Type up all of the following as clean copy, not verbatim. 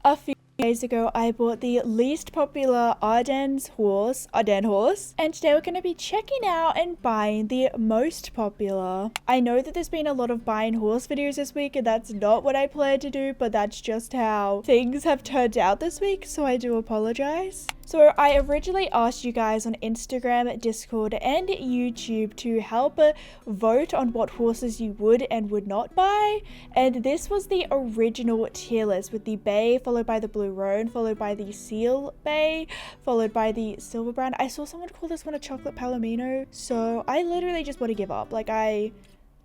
A few days ago, I bought the least popular Ardennes horse, and today we're going to be checking out and buying the most popular. I know that there's been a lot of buying horse videos this week, and that's not what I planned to do, but that's just how things have turned out this week, so I do apologize. So I originally asked you guys on Instagram, Discord, and YouTube to help vote on what horses you would and would not buy, and this was the original tier list with the bay, followed by the blue roan, followed by the seal bay, followed by the silver brown. I saw someone call this one a chocolate palomino, so I literally just want to give up. Like, I'm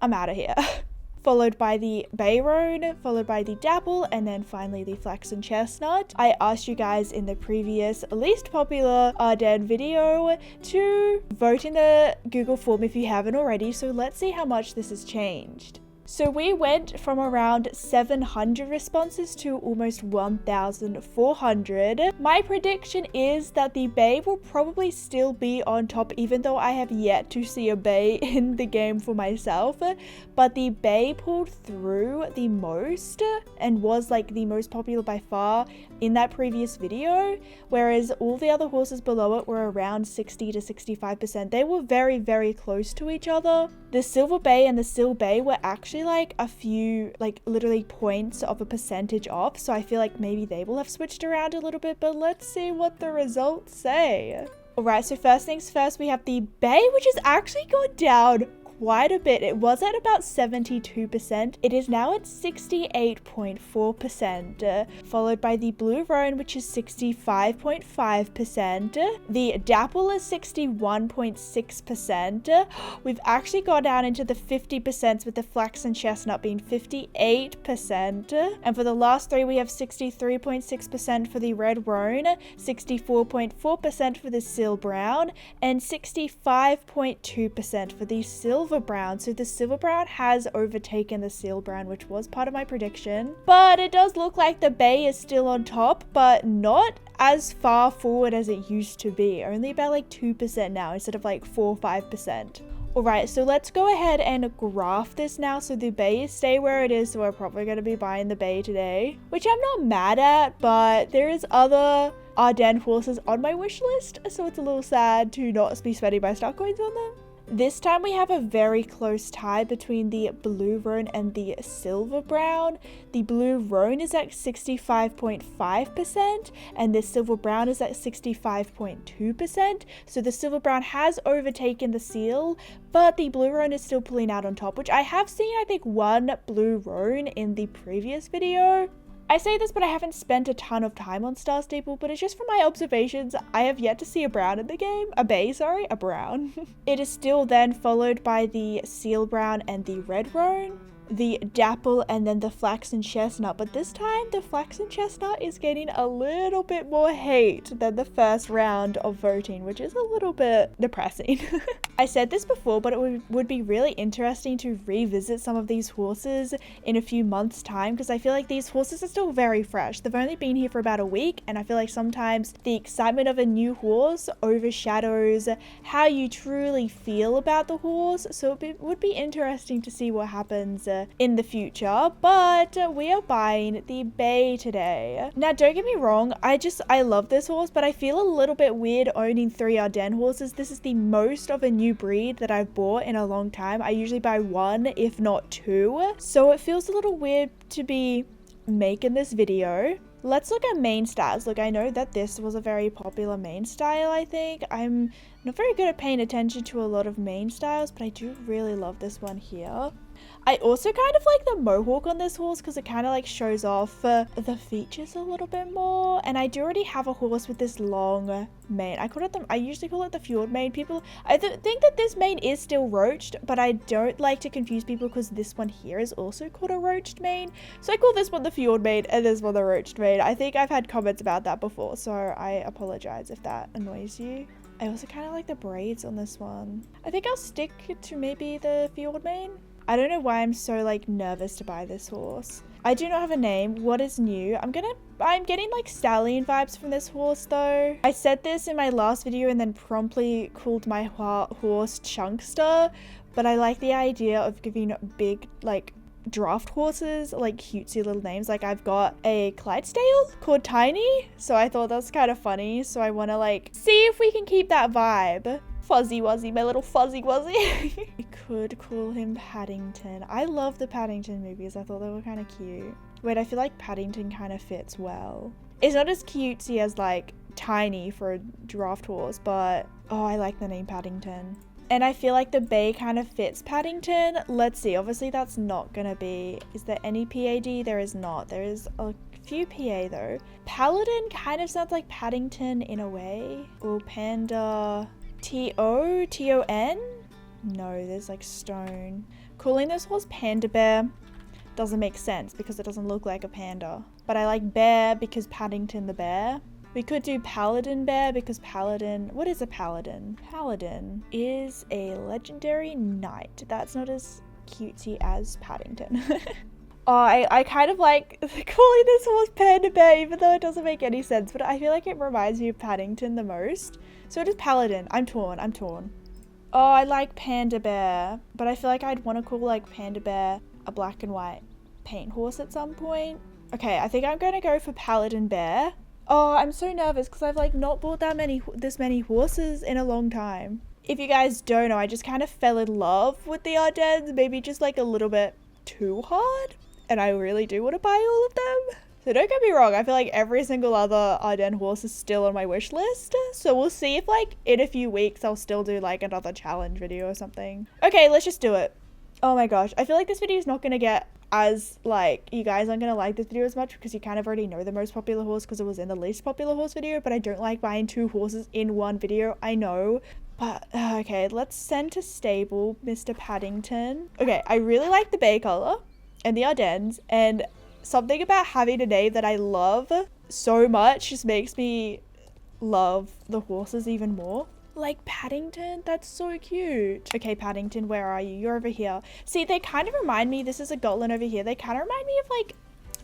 out of here. Followed by the bay roan, followed by the dapple, and then finally the flaxen chestnut. I asked you guys in the previous least popular Ardennes video to vote in the Google form if you haven't already, so let's see how much this has changed. So we went from around 700 responses to almost 1,400. My prediction is that the bay will probably still be on top, even though I have yet to see a bay in the game for myself. But the bay pulled through the most and was like the most popular by far in that previous video, whereas all the other horses below it were around 60 to 65%. They were very, very close to each other. The silver bay and the seal bay were actually like a few, like literally points of a percentage off, so I feel like maybe they will have switched around a little bit, but let's see what the results say. Alright, so first things first, we have the bay, which has actually gone down quite a bit. It was at about 72%. It is now at 68.4%, followed by the blue roan, which is 65.5%. The dapple is 61.6%. We've actually gone down into the 50% with the flaxen chestnut being 58%. And for the last three, we have 63.6% for the red roan, 64.4% for the seal brown, and 65.2% for the silver brown. So the silver brown has overtaken the seal brown, which was part of my prediction, but it does look like the bay is still on top, but not as far forward as it used to be, only about like 2% now instead of like 4 or 5%. Alright, so let's go ahead and graph this now. So the bay stay where it is, so we're probably going to be buying the bay today, which I'm not mad at, but there is other Ardennes horses on my wish list, so it's a little sad to not be spending my stock coins on them. This time we have a very close tie between the blue roan and the silver brown. The blue roan is at 65.5% and the silver brown is at 65.2%. So the silver brown has overtaken the seal, but the blue roan is still pulling out on top, which I have seen, I think, one blue roan in the previous video. I say this, but I haven't spent a ton of time on Star Stable, but it's just from my observations. I have yet to see a brown in the game. A brown. It is still then followed by the seal brown and the red roan, the dapple, and then the flaxen chestnut. But this time the flaxen chestnut is getting a little bit more hate than the first round of voting, which is a little bit depressing. I said this before, but it would be really interesting to revisit some of these horses in a few months' time, because I feel like these horses are still very fresh. They've only been here for about a week, and I feel like sometimes the excitement of a new horse overshadows how you truly feel about the horse. So it would be interesting to see what happens in the future, but we are buying the bay today. Now, don't get me wrong, I love this horse, but I feel a little bit weird owning 3 Ardennes horses. This is the most of a new breed that I've bought in a long time. I usually buy 1, if not 2, so it feels a little weird to be making this video. Let's look at main styles. Look, I know that this was a very popular main style, I think. I'm not very good at paying attention to a lot of main styles, but I do really love this one here. I also kind of like the mohawk on this horse because it kind of like shows off the features a little bit more. And I do already have a horse with this long mane. I usually call it the fjord mane. I think that this mane is still roached, but I don't like to confuse people because this one here is also called a roached mane. So I call this one the fjord mane and this one the roached mane. I think I've had comments about that before, so I apologize if that annoys you. I also kind of like the braids on this one. I think I'll stick to maybe the fjord mane. I don't know why I'm so like nervous to buy this horse. I do not have a name. What is new? I'm getting like stallion vibes from this horse though. I said this in my last video and then promptly called my horse Kingstar, but I like the idea of giving big like draft horses, like cutesy little names. Like I've got a Clydesdale called Tiny, so I thought that's kind of funny. So I want to like see if we can keep that vibe. Fuzzy Wuzzy, my little Fuzzy Wuzzy. We could call him Paddington. I love the Paddington movies. I thought they were kind of cute. Wait, I feel like Paddington kind of fits well. It's not as cutesy as like Tiny for a draft horse, but oh, I like the name Paddington. And I feel like the bay kind of fits Paddington. Let's see. Obviously, that's not going to be... Is there any PAD? There is not. There is a few PA, though. Paladin kind of sounds like Paddington in a way. Or Panda... T-O? T-O-N? No, there's like stone. Calling this horse Panda Bear doesn't make sense because it doesn't look like a panda. But I like Bear because Paddington the bear. We could do Paladin Bear because Paladin... What is a Paladin? Paladin is a legendary knight. That's not as cutesy as Paddington. Oh, I kind of like calling this horse Panda Bear, even though it doesn't make any sense. But I feel like it reminds me of Paddington the most. So it is Paladin. I'm torn. Oh, I like Panda Bear. But I feel like I'd want to call like Panda Bear a black and white paint horse at some point. Okay, I think I'm going to go for Paladin Bear. Oh, I'm so nervous because I've like not bought this many horses in a long time. If you guys don't know, I just kind of fell in love with the Ardennes, maybe just like a little bit too hard. And I really do want to buy all of them. So don't get me wrong, I feel like every single other Ardennes horse is still on my wish list. So we'll see if like in a few weeks I'll still do like another challenge video or something. Okay, let's just do it. Oh my gosh, I feel like this video is not going to get as like, you guys aren't going to like this video as much because you kind of already know the most popular horse because it was in the least popular horse video, but I don't like buying 2 horses in one video, I know. But, okay, let's send to stable Mr. Paddington. Okay, I really like the bay color and the Ardennes, and something about having a name that I love so much just makes me love the horses even more. Like Paddington, that's so cute. Okay, Paddington, where are you? You're over here. See, they kind of remind me, this is a Gotland over here. They kind of remind me of like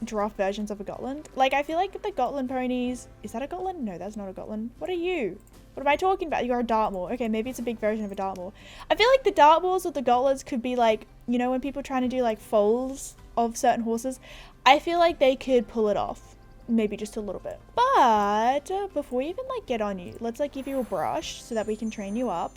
draft versions of a Gotland. Like I feel like the Gotland ponies, is that a Gotland? No, that's not a Gotland. What are you? What am I talking about? You're a Dartmoor. Okay, maybe it's a big version of a Dartmoor. I feel like the Dartmoors or the Gotlands could be like, you know, when people are trying to do like foals of certain horses, I feel like they could pull it off. Maybe just a little bit. But before we even like get on you, let's like give you a brush so that we can train you up.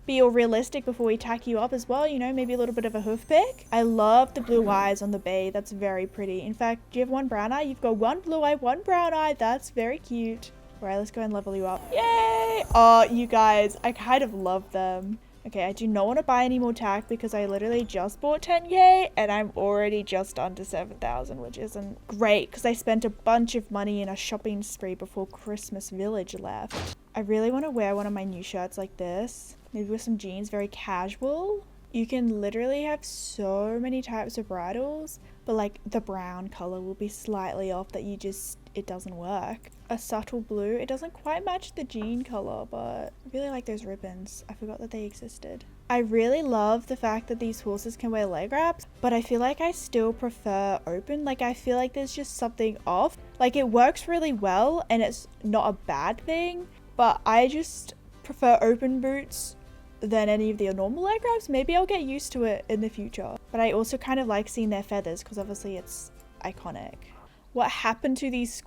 Be all realistic before we tack you up as well, you know, maybe a little bit of a hoof pick. I love the blue eyes on the bay. That's very pretty. In fact, do you have one brown eye? You've got one blue eye, one brown eye. That's very cute. All right, let's go and level you up. Yay! Oh, you guys, I kind of love them. Okay, I do not want to buy any more tack because I literally just bought 10k and I'm already just under 7,000, which isn't great because I spent a bunch of money in a shopping spree before Christmas Village left. I really want to wear one of my new shirts like this, maybe with some jeans, very casual. You can literally have so many types of bridles, but like the brown color will be slightly off that it doesn't work. A subtle blue, it doesn't quite match the jean color, but I really like those ribbons. I forgot that they existed. I really love the fact that these horses can wear leg wraps, but I feel like I still prefer open. Like I feel like there's just something off. Like it works really well and it's not a bad thing, but I just prefer open boots than any of the normal leg wraps. Maybe I'll get used to it in the future. But I also kind of like seeing their feathers because obviously it's iconic. What happened to these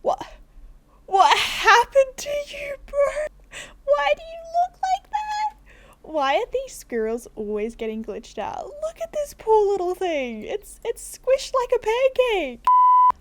What happened to you, bro? Why do you look like that? Why are these squirrels always getting glitched out? Look at this poor little thing. It's squished like a pancake.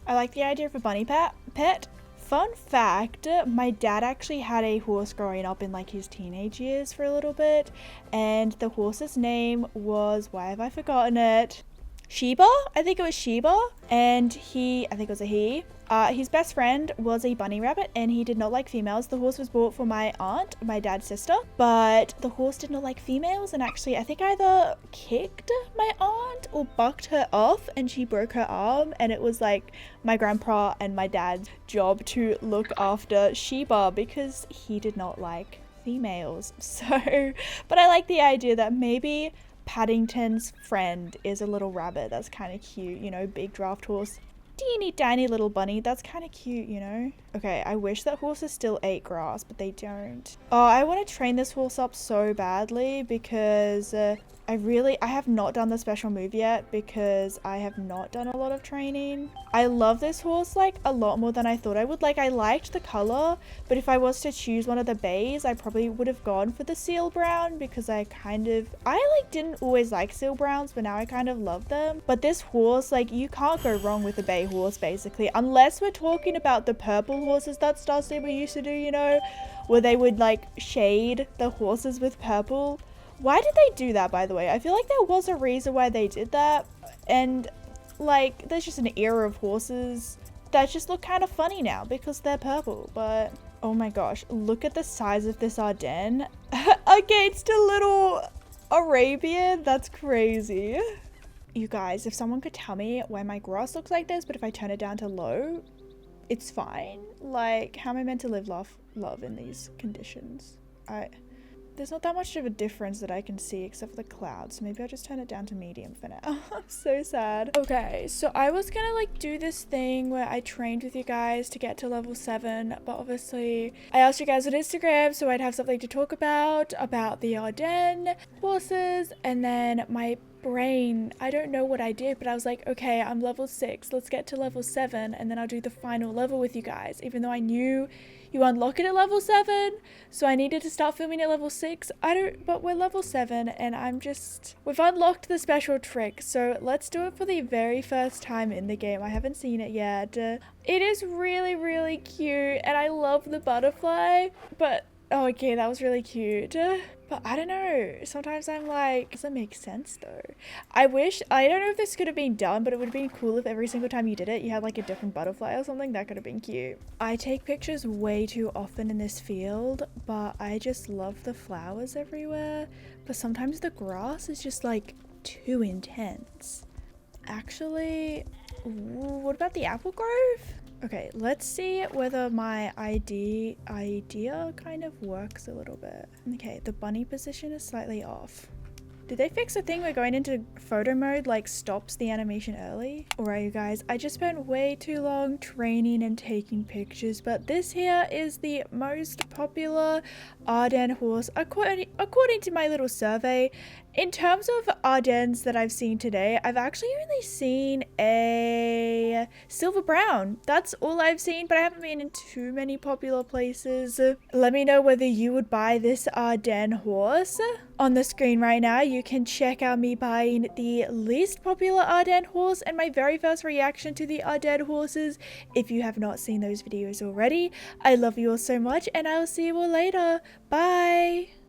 I like the idea of a bunny pet. Fun fact, my dad actually had a horse growing up in like his teenage years for a little bit, and the horse's name was, why have I forgotten it? Sheba? I think it was Sheba, and I think it was a he. His best friend was a bunny rabbit and he did not like females. The horse was bought for my aunt, my dad's sister, but the horse did not like females, and actually I think either kicked my aunt or bucked her off and she broke her arm, and it was like my grandpa and my dad's job to look after Sheba because he did not like females. So, but I like the idea that maybe Paddington's friend is a little rabbit. That's kind of cute, you know, big draft horse. Teeny tiny little bunny. That's kind of cute, you know? Okay, I wish that horses still ate grass, but they don't. Oh, I want to train this horse up so badly because I have not done the special move yet because I have not done a lot of training. I love this horse like a lot more than I thought I would. Like, I liked the color, but if I was to choose one of the bays, I probably would have gone for the seal brown because I like didn't always like seal browns, but now I kind of love them. But this horse, like, you can't go wrong with a bay horse basically, unless we're talking about the purple horses that Star Stable used to do, you know, where they would like shade the horses with purple. Why did they do that, by the way? I feel like there was a reason why they did that. And, like, there's just an era of horses that just look kind of funny now because they're purple. But, oh my gosh, look at the size of this Ardennes against a little Arabian. That's crazy. You guys, if someone could tell me why my grass looks like this, but if I turn it down to low, it's fine. Like, how am I meant to live love in these conditions? There's not that much of a difference that I can see except for the clouds. So maybe I'll just turn it down to medium for now. I'm so sad. Okay, so I was gonna like do this thing where I trained with you guys to get to level 7. But obviously I asked you guys on Instagram so I'd have something to talk about the Ardennes horses. And then my brain, I don't know what I did, but I was like, okay, I'm level 6. Let's get to level 7 and then I'll do the final level with you guys. Even though I knew you unlock it at level 7, so I needed to start filming at level 6. But we're level 7 and we've unlocked the special trick, so let's do it for the very first time in the game. I haven't seen it yet. It is really, really cute and I love the butterfly, but oh, okay, that was really cute. But I don't know. Sometimes I'm like, does it make sense though? I don't know if this could have been done, but it would have been cool if every single time you did it, you had like a different butterfly or something. That could have been cute. I take pictures way too often in this field, but I just love the flowers everywhere. But sometimes the grass is just like too intense. Actually, what about the apple grove? Okay, let's see whether my idea kind of works a little bit. Okay, the bunny position is slightly off. Did they fix the thing where going into photo mode like stops the animation early? Alright you guys, I just spent way too long training and taking pictures, but this here is the most popular Ardennes horse according to my little survey. In terms of Ardennes that I've seen today, I've actually only seen a silver brown. That's all I've seen, but I haven't been in too many popular places. Let me know whether you would buy this Ardennes horse. On the screen right now, you can check out me buying the least popular Ardennes horse and my very first reaction to the Ardennes horses. If you have not seen those videos already, I love you all so much and I will see you all later. Bye!